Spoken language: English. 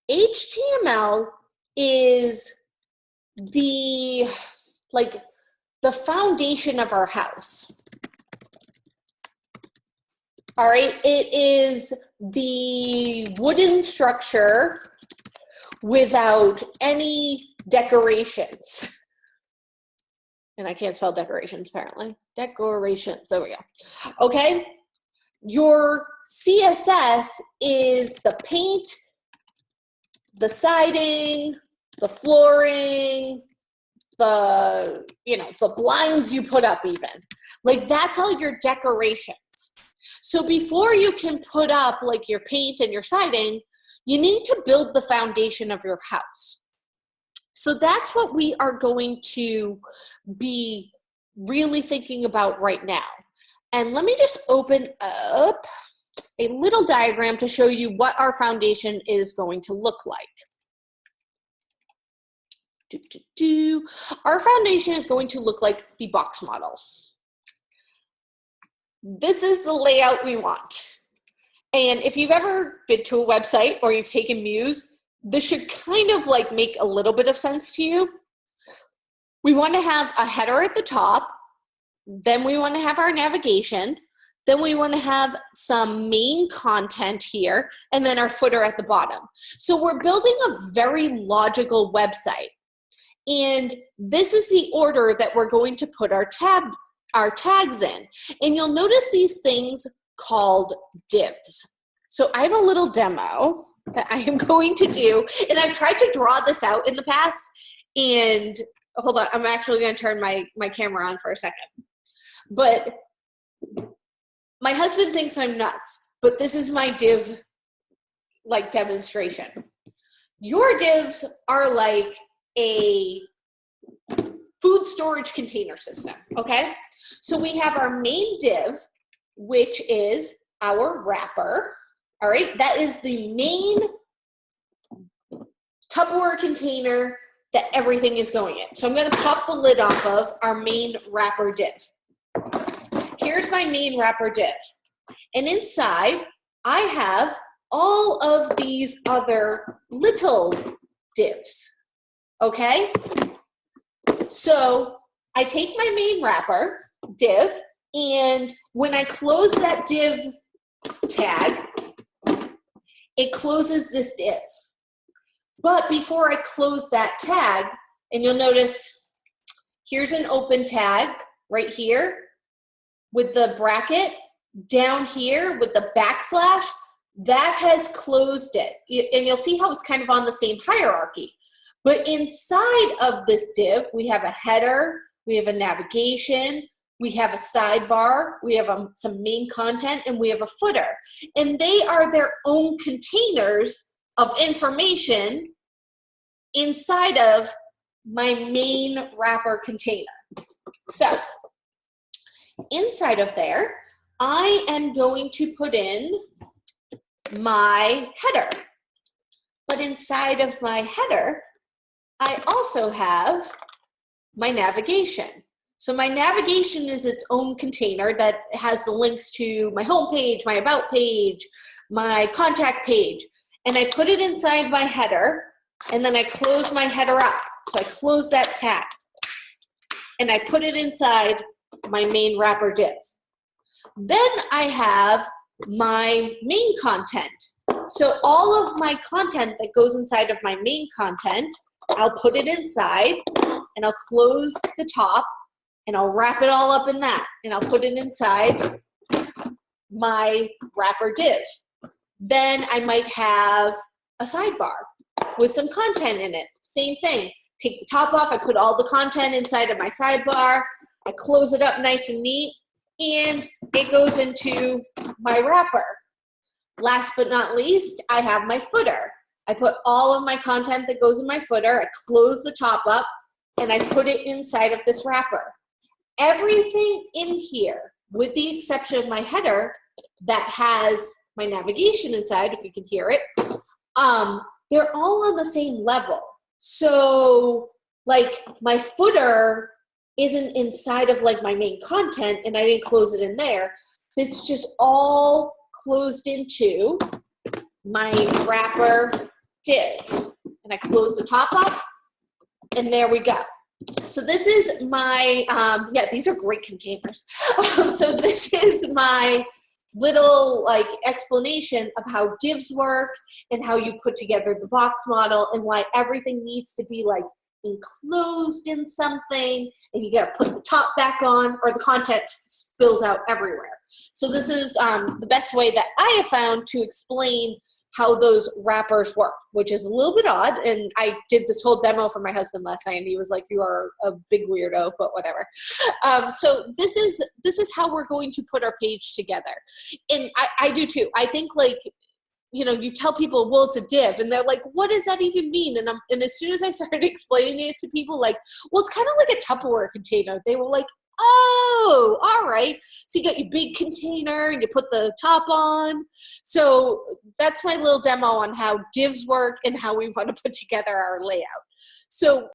HTML is the foundation of our house. All right, it is the wooden structure without any decorations. And I can't spell decorations, apparently. Decorations, there we go. Okay, your CSS is the paint, the siding, the flooring, the blinds you put up even. Like, that's all your decorations. So before you can put up like your paint and your siding, you need to build the foundation of your house. So that's what we are going to be really thinking about right now. And let me just open up a little diagram to show you what our foundation is going to look like. Our foundation is going to look like the box model. This is the layout we want. And if you've ever been to a website or you've taken Muse, this should kind of like make a little bit of sense to you. We want to have a header at the top, then we want to have our navigation, then we want to have some main content here, and then our footer at the bottom. So we're building a very logical website. And this is the order that we're going to put our tags in. And you'll notice these things called divs. So I have a little demo that I am going to do, and I've tried to draw this out in the past, and hold on, I'm actually going to turn my camera on for a second. But my husband thinks I'm nuts, but this is my div demonstration. Your divs are like a food storage container system, okay? So we have our main div, which is our wrapper, all right? That is the main Tupperware container that everything is going in. So I'm gonna pop the lid off of our main wrapper div. Here's my main wrapper div. And inside, I have all of these other little divs, okay? So I take my main wrapper div, and when I close that div tag, it closes this div. But before I close that tag, and you'll notice here's an open tag right here with the bracket, down here with the backslash, that has closed it. And you'll see how it's kind of on the same hierarchy. But inside of this div, we have a header, we have a navigation, we have a sidebar, we have some main content, and we have a footer. And they are their own containers of information inside of my main wrapper container. So inside of there, I am going to put in my header. But inside of my header, I also have my navigation. So my navigation is its own container that has the links to my home page, my about page, my contact page. And I put it inside my header, and then I close my header up. So I close that tab, and I put it inside my main wrapper div. Then I have my main content. So all of my content that goes inside of my main content, I'll put it inside, and I'll close the top, and I'll wrap it all up in that, and I'll put it inside my wrapper div. Then I might have a sidebar with some content in it. Same thing. Take the top off, I put all the content inside of my sidebar, I close it up nice and neat, and it goes into my wrapper. Last but not least, I have my footer. I put all of my content that goes in my footer, I close the top up, and I put it inside of this wrapper. Everything in here, with the exception of my header that has my navigation inside, if you can hear it, they're all on the same level. So like my footer isn't inside of like my main content, and I didn't close it in there. It's just all closed into my wrapper div. And I close the top up, and there we go. So this is my, yeah, these are great containers. So this is my little like explanation of how divs work and how you put together the box model and why everything needs to be like enclosed in something, and you got to put the top back on or the content spills out everywhere. So this is the best way that I have found to explain how those wrappers work, which is a little bit odd. And I did this whole demo for my husband last night, and he was like, "You are a big weirdo," but whatever. So this is how we're going to put our page together, and I do too. I think like, you know, you tell people, well, it's a div, and they're like, what does that even mean? And as soon as I started explaining it to people, like, well, it's kind of like a Tupperware container. They were like, oh, all right. So you got your big container and you put the top on. So that's my little demo on how divs work and how we want to put together our layout. So